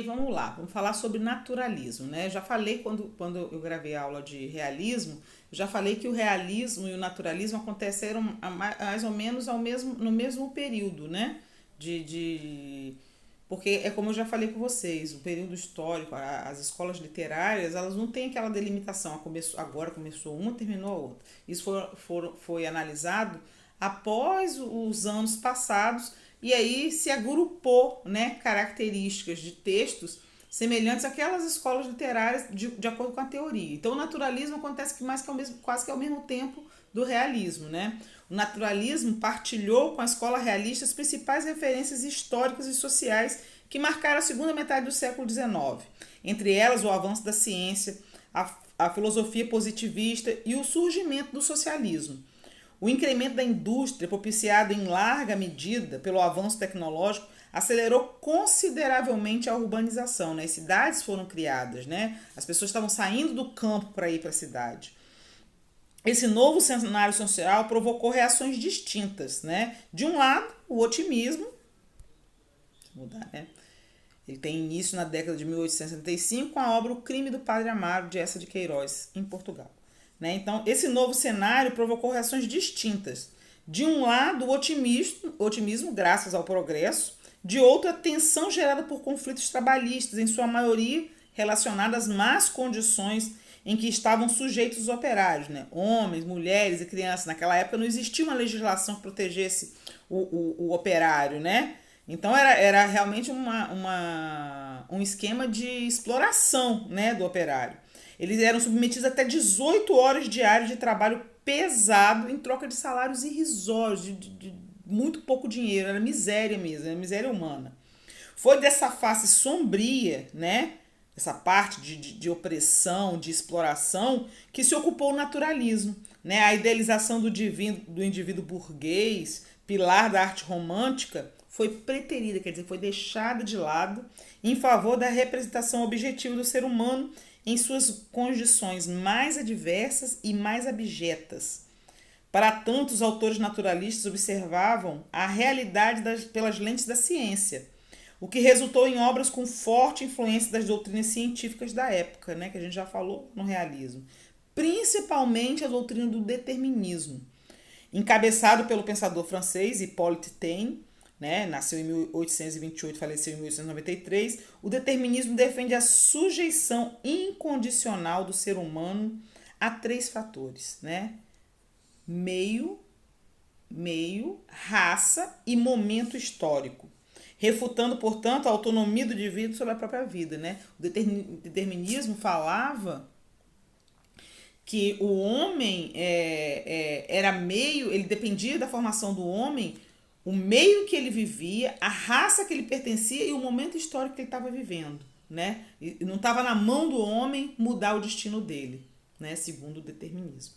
Vamos lá, vamos falar sobre naturalismo, né? Já falei quando eu gravei a aula de realismo, eu já falei que o realismo e o naturalismo aconteceram mais ou menos no mesmo período, né? Porque é como eu já falei com vocês, o período histórico, as escolas literárias, elas não têm aquela delimitação, agora começou uma, terminou a outra. Isso foi analisado após os anos passados e aí se agrupou, né, características de textos semelhantes àquelas escolas literárias de acordo com a teoria. Então o naturalismo acontece quase que ao mesmo tempo do realismo, né? O naturalismo partilhou com a escola realista as principais referências históricas e sociais que marcaram a segunda metade do século XIX, entre elas o avanço da ciência, a filosofia positivista e o surgimento do socialismo. O incremento da indústria, propiciado em larga medida pelo avanço tecnológico, acelerou consideravelmente a urbanização, né? As cidades foram criadas, né? As pessoas estavam saindo do campo para ir para a cidade. Esse novo cenário social provocou reações distintas, né? De um lado, o otimismo, mudar, né? Ele tem início na década de 1865 com a obra O Crime do Padre Amaro, de Eça de Queiroz, em Portugal. Né? Então, esse novo cenário provocou reações distintas. De um lado, o otimismo graças ao progresso, de outro, a tensão gerada por conflitos trabalhistas, em sua maioria relacionadas às más condições em que estavam sujeitos os operários, né? Homens, mulheres e crianças. Naquela época não existia uma legislação que protegesse o operário, né? Então era realmente um esquema de exploração, né, do operário. Eles eram submetidos até 18 horas diárias de trabalho pesado em troca de salários irrisórios, de muito pouco dinheiro, era miséria mesmo, era miséria humana. Foi dessa face sombria, né, essa parte de opressão, de exploração, que se ocupou o naturalismo, né, a idealização do indivíduo burguês, pilar da arte romântica, foi preterida, quer dizer, foi deixada de lado em favor da representação objetiva do ser humano em suas condições mais adversas e mais abjetas. Para tanto, os autores naturalistas observavam a realidade pelas lentes da ciência, o que resultou em obras com forte influência das doutrinas científicas da época, né, que a gente já falou no realismo, principalmente a doutrina do determinismo, encabeçado pelo pensador francês Hippolyte Taine, né, nasceu em 1828, faleceu em 1893, o determinismo defende a sujeição incondicional do ser humano a três fatores, né? Meio, raça e momento histórico, refutando, portanto, a autonomia do indivíduo sobre a própria vida, né? O determinismo falava que o homem era meio, ele dependia da formação do homem, o meio que ele vivia, a raça que ele pertencia e o momento histórico que ele estava vivendo, né? E não estava na mão do homem mudar o destino dele, né? Segundo o determinismo.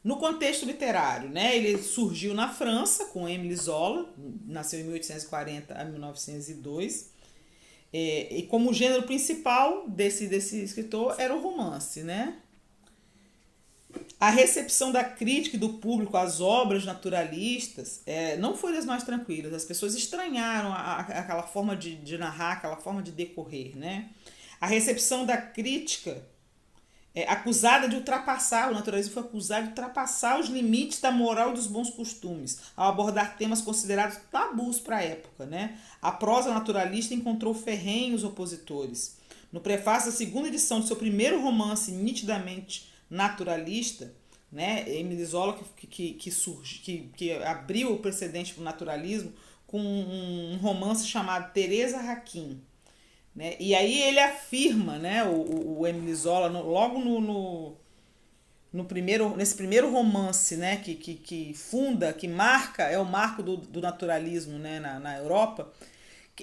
No contexto literário, né? Ele surgiu na França com Émile Zola, nasceu em 1840 a 1902. E como gênero principal desse escritor era o romance, né? A recepção da crítica e do público às obras naturalistas não foi das mais tranquilas. As pessoas estranharam aquela forma de narrar, aquela forma de decorrer, né? A recepção da crítica acusada de ultrapassar, o naturalismo foi acusado de ultrapassar os limites da moral e dos bons costumes, ao abordar temas considerados tabus para a época, né? A prosa naturalista encontrou ferrenhos opositores. No prefácio da segunda edição de seu primeiro romance nitidamente naturalista, né, Émile Zola que abriu o precedente para o naturalismo com um romance chamado Teresa Raquin, né, e aí ele afirma, né, o Émile Zola logo nesse primeiro romance, né, que marca, é o marco do naturalismo, né, na Europa.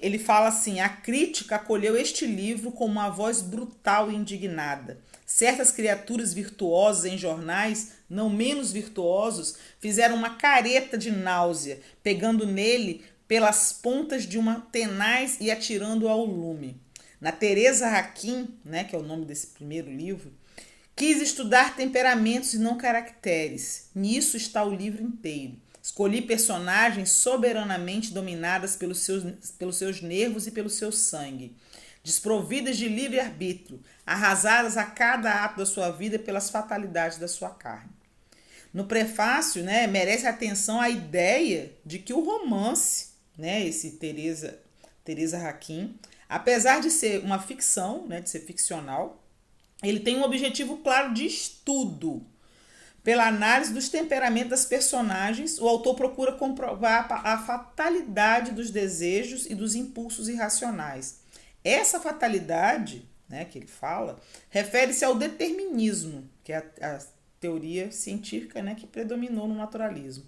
Ele fala assim: a crítica acolheu este livro com uma voz brutal e indignada. Certas criaturas virtuosas em jornais, não menos virtuosos, fizeram uma careta de náusea, pegando nele pelas pontas de uma tenaz e atirando-o ao lume. Na Teresa Raquin, né, que é o nome desse primeiro livro, quis estudar temperamentos e não caracteres. Nisso está o livro inteiro. Escolhi personagens soberanamente dominadas pelos seus nervos e pelo seu sangue, desprovidas de livre-arbítrio, arrasadas a cada ato da sua vida pelas fatalidades da sua carne. No prefácio, né, merece atenção a ideia de que o romance, né, esse Teresa Raquin, apesar de ser uma ficção, né, de ser ficcional, ele tem um objetivo claro de estudo. Pela análise dos temperamentos das personagens, o autor procura comprovar a fatalidade dos desejos e dos impulsos irracionais. Essa fatalidade, né, que ele fala, refere-se ao determinismo, que é a teoria científica, né, que predominou no naturalismo.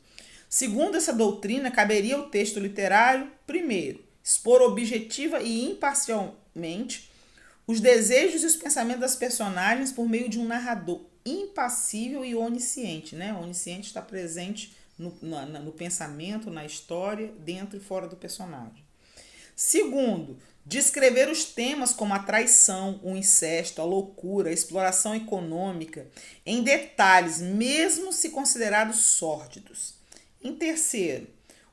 Segundo essa doutrina, caberia ao texto literário, primeiro, expor objetiva e imparcialmente os desejos e os pensamentos das personagens por meio de um narrador impassível e onisciente, né? O onisciente está presente no pensamento, na história, dentro e fora do personagem. Segundo, descrever os temas como a traição, o incesto, a loucura, a exploração econômica, em detalhes, mesmo se considerados sórdidos. Em terceiro,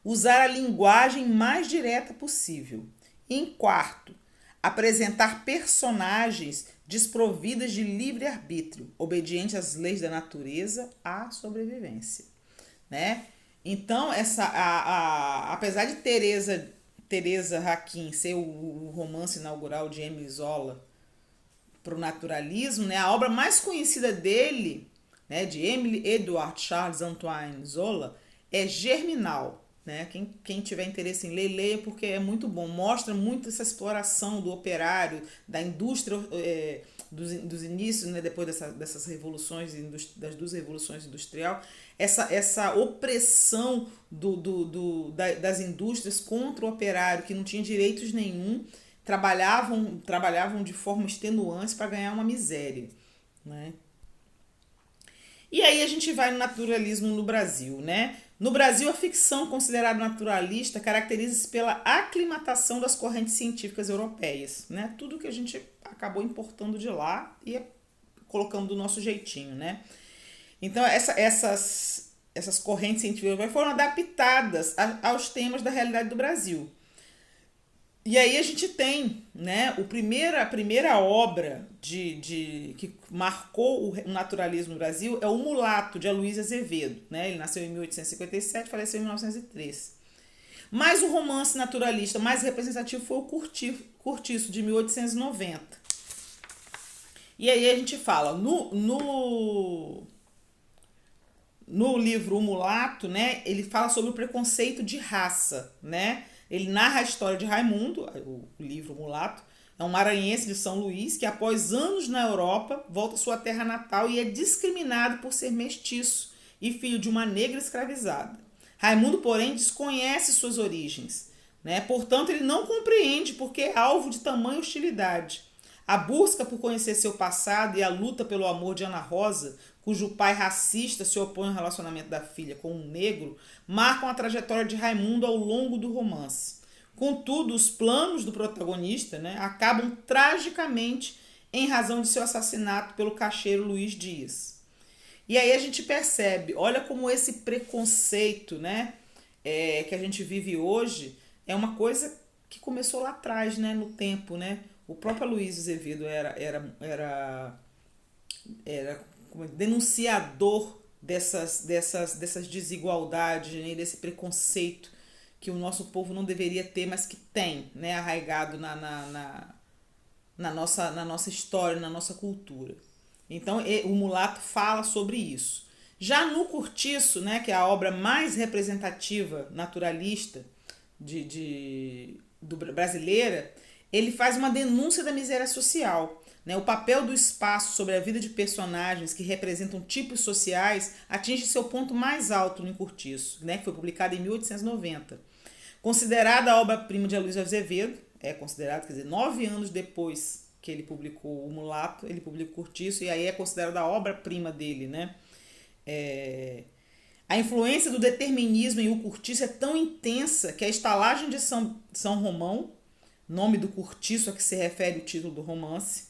usar a linguagem mais direta possível. Em quarto, apresentar personagens desprovidas de livre-arbítrio, obedientes às leis da natureza, à sobrevivência, né? Então, apesar de Teresa Raquin ser o romance inaugural de Émile Zola para o naturalismo, né? A obra mais conhecida dele, né, de Émile Édouard Charles Antoine Zola, é Germinal. Né? Quem tiver interesse em ler, leia, porque é muito bom. Mostra muito essa exploração do operário, da indústria, dos inícios, né? Depois dessas revoluções, das duas revoluções industriais, essa opressão das indústrias contra o operário, que não tinha direitos nenhum, trabalhavam de forma extenuante para ganhar uma miséria. Né? E aí a gente vai no naturalismo no Brasil, né? No Brasil, a ficção considerada naturalista caracteriza-se pela aclimatação das correntes científicas europeias, né? Tudo que a gente acabou importando de lá e colocando do nosso jeitinho, né? Então, essas correntes científicas foram adaptadas aos temas da realidade do Brasil. E aí a gente tem, né, a primeira obra que marcou o naturalismo no Brasil é O Mulato, de Aloysio Azevedo. Né? Ele nasceu em 1857 faleceu em 1903. Mas o romance naturalista mais representativo foi o Cortiço, de 1890. E aí a gente fala, no livro O Mulato, né, ele fala sobre o preconceito de raça, né? Ele narra a história de Raimundo, o livro Mulato, é um maranhense de São Luís que, após anos na Europa, volta à sua terra natal e é discriminado por ser mestiço e filho de uma negra escravizada. Raimundo, porém, desconhece suas origens, né? Portanto, ele não compreende porque é alvo de tamanha hostilidade. A busca por conhecer seu passado e a luta pelo amor de Ana Rosa, cujo pai racista se opõe ao relacionamento da filha com um negro, marcam a trajetória de Raimundo ao longo do romance. Contudo, os planos do protagonista, né, acabam tragicamente em razão de seu assassinato pelo caixeiro Luiz Dias. E aí a gente percebe, olha como esse preconceito, né, que a gente vive hoje é uma coisa que começou lá atrás, né, no tempo, né? O próprio Aloysio Azevedo era denunciador dessas desigualdades, né, desse preconceito que o nosso povo não deveria ter, mas que tem, né, arraigado na nossa história, na nossa cultura. Então, o Mulato fala sobre isso. Já no Cortiço, né, que é a obra mais representativa naturalista brasileira, ele faz uma denúncia da miséria social. Né? O papel do espaço sobre a vida de personagens que representam tipos sociais atinge seu ponto mais alto no Cortiço, né? Que foi publicado em 1890. Considerada a obra-prima de Aloysio Azevedo, é considerado, quer dizer, 9 anos depois que ele publicou O Mulato, ele publica o Cortiço, e aí é considerada a obra-prima dele. Né? A influência do determinismo em O Cortiço é tão intensa que a estalagem de São Romão, nome do cortiço a que se refere o título do romance,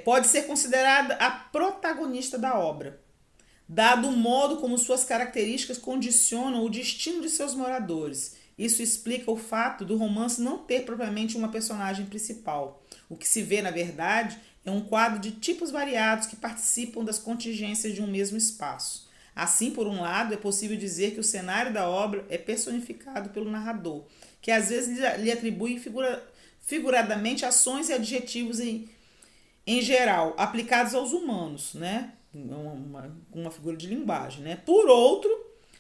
pode ser considerada a protagonista da obra. dado o modo como suas características condicionam o destino de seus moradores. Isso explica o fato do romance não ter propriamente uma personagem principal. O que se vê, na verdade, é um quadro de tipos variados que participam das contingências de um mesmo espaço. Assim, por um lado, é possível dizer que o cenário da obra é personificado pelo narrador, que às vezes lhe atribui figuradamente ações e adjetivos em geral, aplicados aos humanos, né? Uma figura de linguagem, né? Por outro,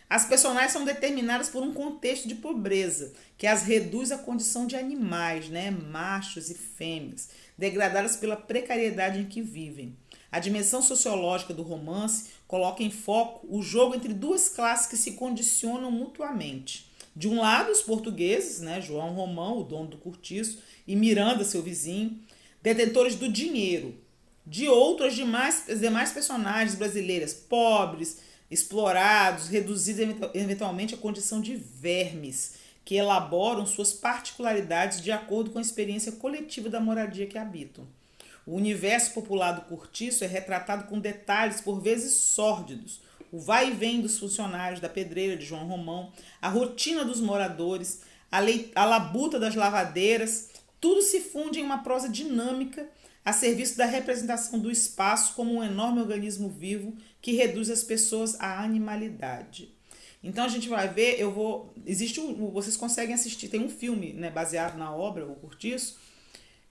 as personagens são determinadas por um contexto de pobreza, que as reduz à condição de animais, né? Machos e fêmeas, degradadas pela precariedade em que vivem. A dimensão sociológica do romance coloca em foco o jogo entre duas classes que se condicionam mutuamente. De um lado, os portugueses, né? João Romão, o dono do cortiço, e Miranda, seu vizinho, detentores do dinheiro. De outro, as demais personagens brasileiras, pobres, explorados, reduzidos eventualmente à condição de vermes, que elaboram suas particularidades de acordo com a experiência coletiva da moradia que habitam. O universo popular do cortiço é retratado com detalhes por vezes sórdidos, o vai e vem dos funcionários da pedreira de João Romão, a rotina dos moradores, a labuta das lavadeiras, tudo se funde em uma prosa dinâmica a serviço da representação do espaço como um enorme organismo vivo que reduz as pessoas à animalidade. Então a gente vai ver, vocês conseguem assistir, tem um filme, né, baseado na obra, O Cortiço,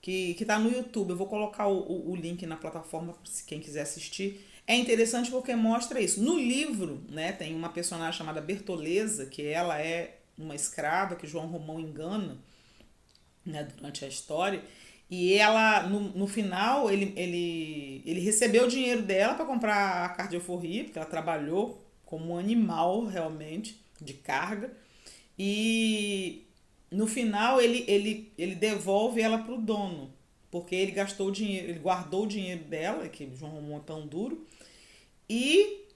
que está no YouTube. Eu vou colocar o link na plataforma se quem quiser assistir. É interessante porque mostra isso. No livro, né, tem uma personagem chamada Bertoleza, que ela é uma escrava que João Romão engana, né, durante a história. E ela, no final, ele recebeu o dinheiro dela para comprar a cardioforria, porque ela trabalhou como um animal realmente, de carga. E no final ele devolve ela para o dono, porque ele gastou o dinheiro, ele guardou o dinheiro dela, que João Romão é tão duro. E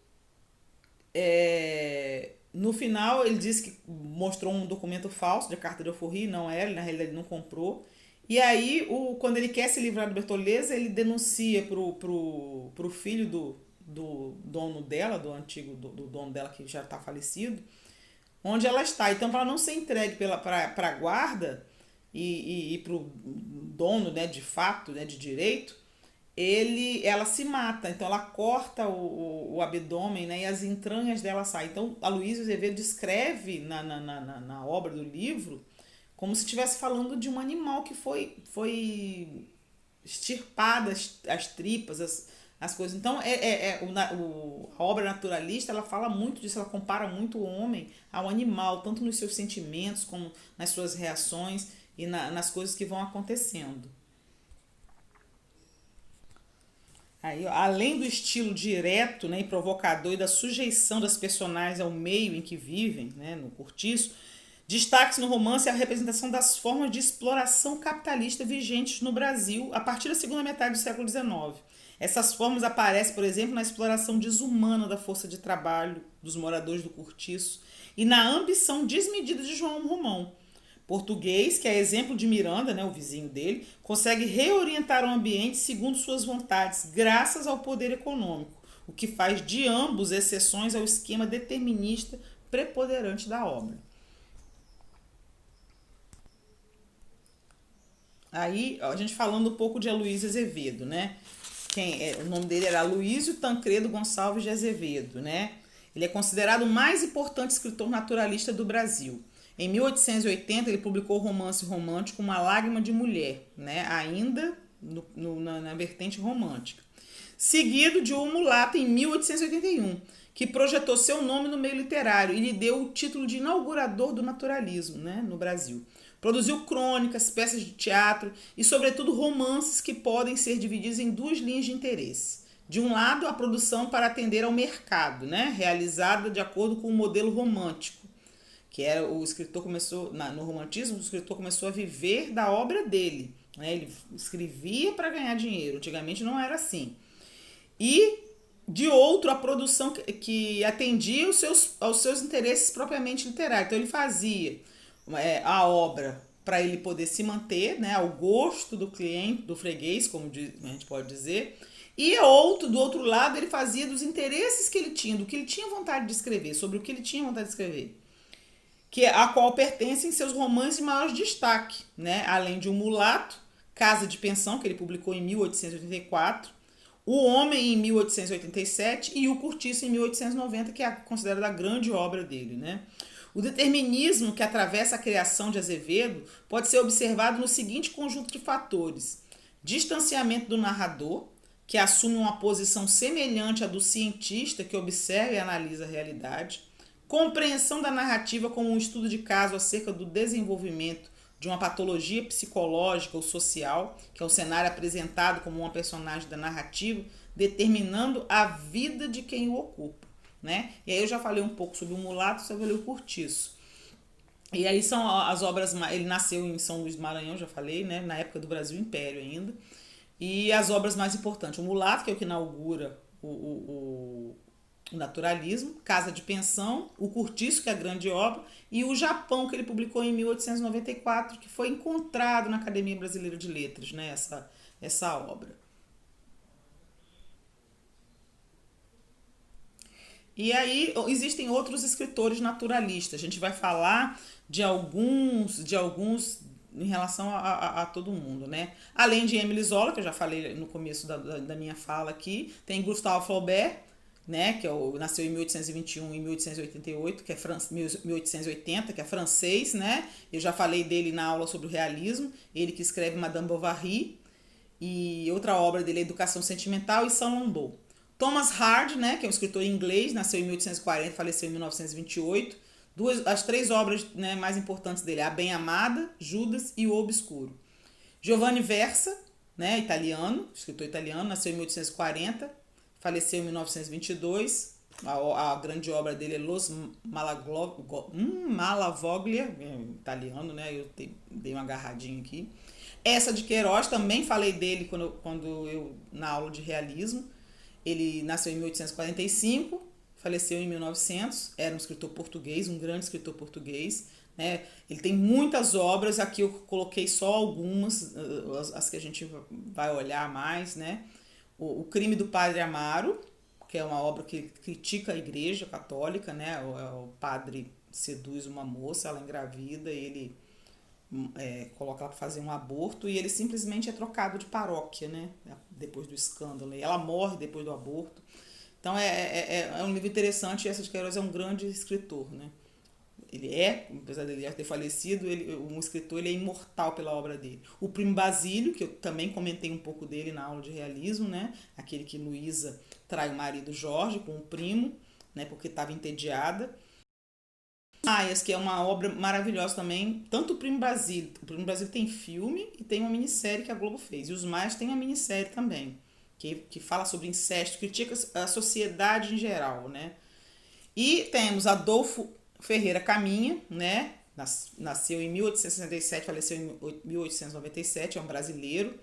no final ele disse que mostrou um documento falso de carta de alforria, não era, na realidade ele não comprou. E aí, quando ele quer se livrar do Bertoleza, ele denuncia pro filho do dono dela, do antigo do dono dela que já está falecido, onde ela está. Então, para não ser entregue para a guarda e para o dono, né, de fato, né, de direito, ela se mata. Então, ela corta o abdômen, né, e as entranhas dela saem. Então, a Luísa Azevedo descreve na obra do livro como se estivesse falando de um animal que foi extirpada as tripas, as coisas. Então, a obra naturalista, ela fala muito disso, ela compara muito o homem ao animal, tanto nos seus sentimentos, como nas suas reações e nas coisas que vão acontecendo. Aí, além do estilo direto, né, e provocador e da sujeição das personagens ao meio em que vivem, né, no cortiço, destaque-se no romance a representação das formas de exploração capitalista vigentes no Brasil a partir da segunda metade do século XIX. Essas formas aparecem, por exemplo, na exploração desumana da força de trabalho dos moradores do cortiço e na ambição desmedida de João Romão. Português, que é exemplo de Miranda, né, o vizinho dele, consegue reorientar o ambiente segundo suas vontades, graças ao poder econômico, o que faz de ambos exceções ao esquema determinista preponderante da obra. Aí, a gente falando um pouco de Aloysio Azevedo, né? O nome dele era Aloysio Tancredo Gonçalves de Azevedo, né? Ele é considerado o mais importante escritor naturalista do Brasil. Em 1880, ele publicou o romance romântico Uma Lágrima de Mulher, né? Ainda na vertente romântica. Seguido de O Mulato, em 1881, que projetou seu nome no meio literário e lhe deu o título de inaugurador do naturalismo, né, no Brasil. Produziu crônicas, peças de teatro e, sobretudo, romances que podem ser divididos em duas linhas de interesse. De um lado, a produção para atender ao mercado, né, realizada de acordo com o modelo romântico, que era o escritor começou, no romantismo, o escritor começou a viver da obra dele. Né, ele escrevia para ganhar dinheiro, antigamente não era assim. E, de outro, a produção que atendia aos seus interesses propriamente literários. Então, ele fazia a obra para ele poder se manter, né, ao gosto do cliente, do freguês, como a gente pode dizer, E outro, do outro lado, ele fazia dos interesses que ele tinha, do que ele tinha vontade de escrever, sobre o que ele tinha vontade de escrever, que a qual pertencem seus romances de maior destaque, né? Além de O Mulato, Casa de Pensão, que ele publicou em 1884, O Homem em 1887 e O Cortiço em 1890, que é considerada a grande obra dele, né? O determinismo que atravessa a criação de Azevedo pode ser observado no seguinte conjunto de fatores: distanciamento do narrador, que assume uma posição semelhante à do cientista que observa e analisa a realidade, compreensão da narrativa como um estudo de caso acerca do desenvolvimento de uma patologia psicológica ou social, que é o cenário apresentado como uma personagem da narrativa, determinando a vida de quem o ocupa, né? E aí eu já falei um pouco sobre o Mulato, sobre o Cortiço. E aí são as obras, ele nasceu em São Luís do Maranhão, já falei, né? Na época do Brasil Império ainda. E as obras mais importantes, o Mulato, que é o que inaugura o naturalismo, Casa de Pensão, o Cortiço, que é a grande obra, e o Japão, que ele publicou em 1894, que foi encontrado na Academia Brasileira de Letras, né? Essa obra. E aí existem outros escritores naturalistas. A gente vai falar de alguns em relação a todo mundo, né? Além de Émile Zola, que eu já falei no começo da minha fala aqui, tem Gustave Flaubert, né? Que nasceu em 1821 e 1888, que é 1880, que é francês, né? Eu já falei dele na aula sobre o realismo. Ele que escreve Madame Bovary, e outra obra dele é Educação Sentimental e Saint-Londot. Thomas Hardy, né, que é um escritor inglês, nasceu em 1840, faleceu em 1928. As três obras, né, mais importantes dele, A Bem Amada, Judas e O Obscuro. Giovanni Versa, né, italiano, escritor italiano, nasceu em 1840, faleceu em 1922. A grande obra dele é Los Malavoglia, italiano, né, eu dei uma agarradinha aqui. Essa de Queiroz, também falei dele quando eu na aula de realismo. Ele nasceu em 1845, faleceu em 1900, era um escritor português, um grande escritor português, né? Ele tem muitas obras, aqui eu coloquei só algumas, as que a gente vai olhar mais, né? O Crime do Padre Amaro, que é uma obra que critica a Igreja Católica, né? O padre seduz uma moça, ela engravida, ele coloca ela para fazer um aborto e ele simplesmente é trocado de paróquia, né? Depois do escândalo. E ela morre depois do aborto. Então é um livro interessante, e essa de Queiroz é um grande escritor, né? Apesar dele já ter falecido, um escritor, ele é imortal pela obra dele. O Primo Basílio, que eu também comentei um pouco dele na aula de realismo, né? Aquele que Luísa trai o marido Jorge com o primo, né? Porque estava entediada. Maias, que é uma obra maravilhosa também, tanto o Primo Basílio. O Primo Basílio tem filme e tem uma minissérie que a Globo fez. E os Maias tem uma minissérie também, que fala sobre incesto, critica a sociedade em geral, né? E temos Adolfo Ferreira Caminha, né? Nasceu em 1867, faleceu em 1897, é um brasileiro.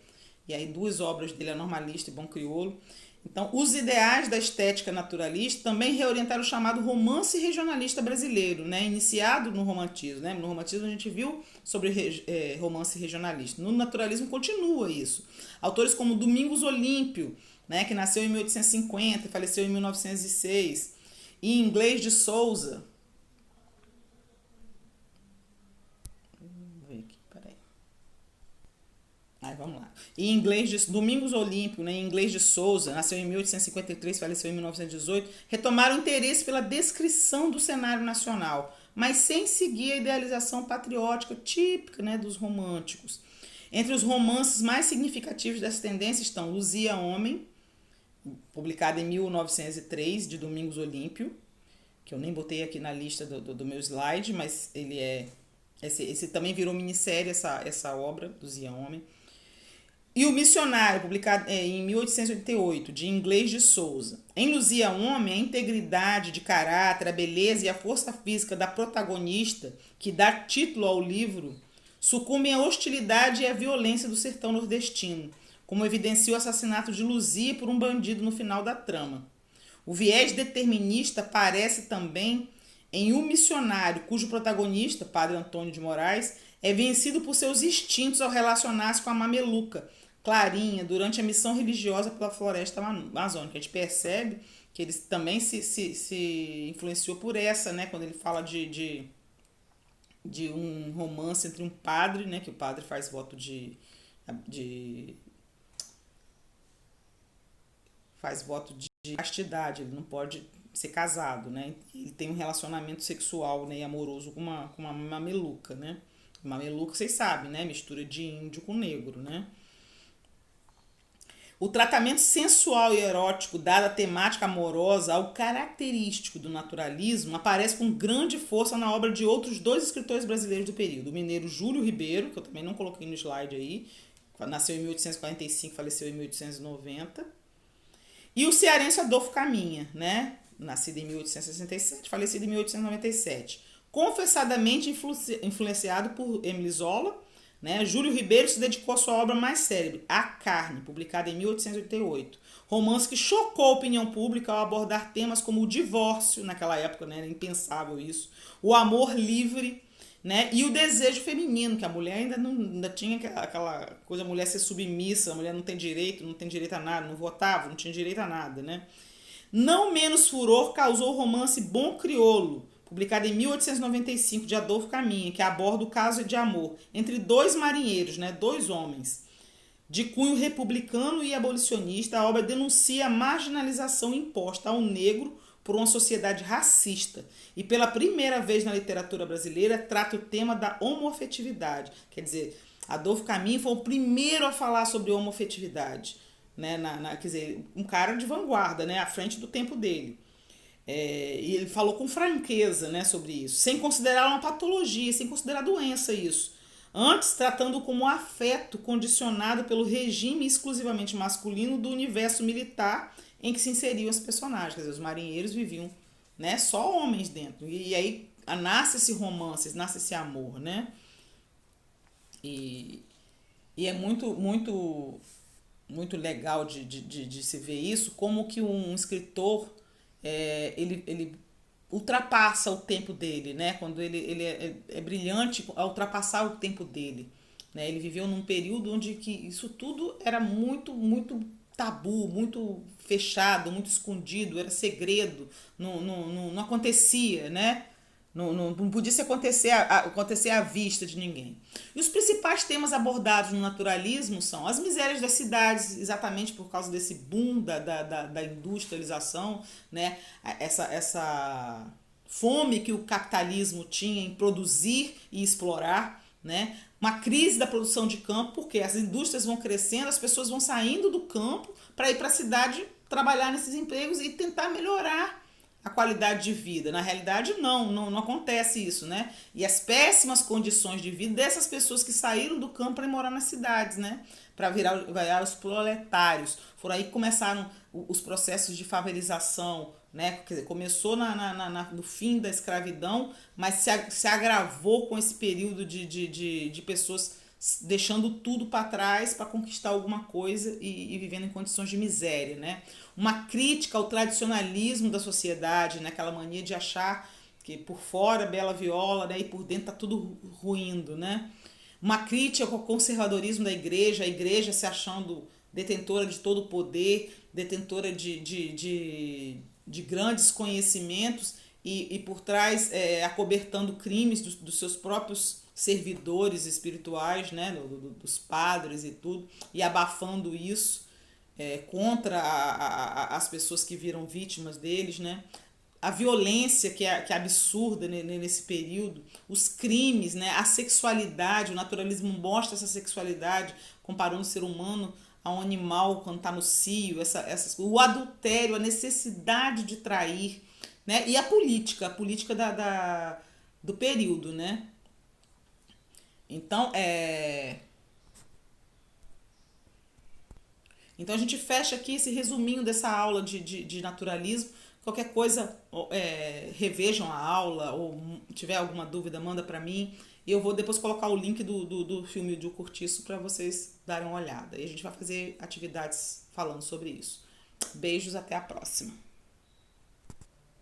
E aí duas obras dele, A Normalista e Bom Crioulo. Então, os ideais da estética naturalista também reorientaram o chamado romance regionalista brasileiro, né? Iniciado no romantismo, né? No romantismo a gente viu sobre romance regionalista. No naturalismo continua isso. Autores como Domingos Olímpio, né? Que nasceu em 1850 e faleceu em 1906. E Inglês de Souza. Vamos ver aqui, peraí. Aí, vamos lá. Em inglês de Domingos Olímpio, né, em inglês de Souza, nasceu em 1853, faleceu em 1918, retomaram o interesse pela descrição do cenário nacional, mas sem seguir a idealização patriótica típica, né, dos românticos. Entre os romances mais significativos dessa tendência estão Luzia Homem, publicada em 1903, de Domingos Olímpio, que eu nem botei aqui na lista do meu slide, mas ele esse também virou minissérie, essa obra, Luzia Homem. E O Missionário, publicado em 1888, de Inglês de Souza. Em Luzia Homem, a integridade de caráter, a beleza e a força física da protagonista, que dá título ao livro, sucumbem à hostilidade e à violência do sertão nordestino, como evidencia o assassinato de Luzia por um bandido no final da trama. O viés determinista aparece também em O Missionário, cujo protagonista, Padre Antônio de Moraes, é vencido por seus instintos ao relacionar-se com a mameluca, Clarinha durante a missão religiosa pela floresta amazônica. A gente percebe que ele também se influenciou por essa, né? Quando ele fala de um romance entre um padre, né? Que o padre faz voto de faz voto de castidade, ele não pode ser casado, né? Ele tem um relacionamento sexual, né, e amoroso com uma mameluca, né? Mameluca, vocês sabem, né? Mistura de índio com negro, né? O tratamento sensual e erótico dado à temática amorosa, ao característico do naturalismo, aparece com grande força na obra de outros dois escritores brasileiros do período. O mineiro Júlio Ribeiro, que eu também não coloquei no slide aí, nasceu em 1845, faleceu em 1890. E o cearense Adolfo Caminha, né? Nascido em 1867, falecido em 1897. Confessadamente influenciado por Émile Zola, né? Júlio Ribeiro se dedicou à sua obra mais célebre, A Carne, publicada em 1888. Romance que chocou a opinião pública ao abordar temas como o divórcio, naquela época, né? Era impensável isso, o amor livre, né? E o desejo feminino, que a mulher ainda tinha aquela coisa, a mulher ser submissa, a mulher não tem direito a nada, não votava, não tinha direito a nada, né? Não menos furor causou o romance Bom Crioulo, publicado em 1895, de Adolfo Caminha, que aborda o caso de amor entre dois marinheiros, né, dois homens. De cunho republicano e abolicionista, a obra denuncia a marginalização imposta ao negro por uma sociedade racista e, pela primeira vez na literatura brasileira, trata o tema da homoafetividade. Quer dizer, Adolfo Caminha foi o primeiro a falar sobre homoafetividade, né? Quer dizer, um cara de vanguarda, né? À frente do tempo dele. E ele falou com franqueza, né, sobre isso, sem considerar uma patologia, sem considerar doença isso. Antes, tratando como um afeto condicionado pelo regime exclusivamente masculino do universo militar em que se inseriam os personagens. Quer dizer, os marinheiros viviam, né, só homens dentro. E aí nasce esse romance, nasce esse amor, né? E, e é muito legal de se ver isso, como que um escritor ele ultrapassa o tempo dele, né? Quando ele é brilhante a ultrapassar o tempo dele, né? Ele viveu num período onde que isso tudo era muito tabu, muito fechado, muito escondido, era segredo, não acontecia, né? Não podia se acontecer à vista de ninguém. E os principais temas abordados no naturalismo são as misérias das cidades, exatamente por causa desse boom da industrialização, né? Essa fome que o capitalismo tinha em produzir e explorar, né? Uma crise da produção de campo, porque as indústrias vão crescendo, as pessoas vão saindo do campo para ir para a cidade trabalhar nesses empregos e tentar melhorar a qualidade de vida. Na realidade, não acontece isso, né? E as péssimas condições de vida dessas pessoas que saíram do campo para ir morar nas cidades, né? Para virar os proletários. Foram aí que começaram os processos de favelização, né? Quer dizer, começou no fim da escravidão, mas se agravou com esse período de pessoas deixando tudo para trás para conquistar alguma coisa e vivendo em condições de miséria, né? Uma crítica ao tradicionalismo da sociedade, né? Aquela mania de achar que por fora bela viola, né? E por dentro tá tudo ruindo, né? Uma crítica ao conservadorismo da igreja, a igreja se achando detentora de todo o poder, detentora de grandes conhecimentos e por trás acobertando crimes dos seus próprios servidores espirituais, né, dos padres e tudo, e abafando isso contra as pessoas que viram vítimas deles, né? A violência que é absurda nesse período, os crimes, né? A sexualidade, o naturalismo mostra essa sexualidade, comparando o ser humano a um animal quando está no cio, o adultério, a necessidade de trair, né? E a política do período, né? Então, então a gente fecha aqui esse resuminho dessa aula de naturalismo. Qualquer coisa, revejam a aula ou tiver alguma dúvida, manda para mim. E eu vou depois colocar o link do filme de O Cortiço para vocês darem uma olhada. E a gente vai fazer atividades falando sobre isso. Beijos, até a próxima.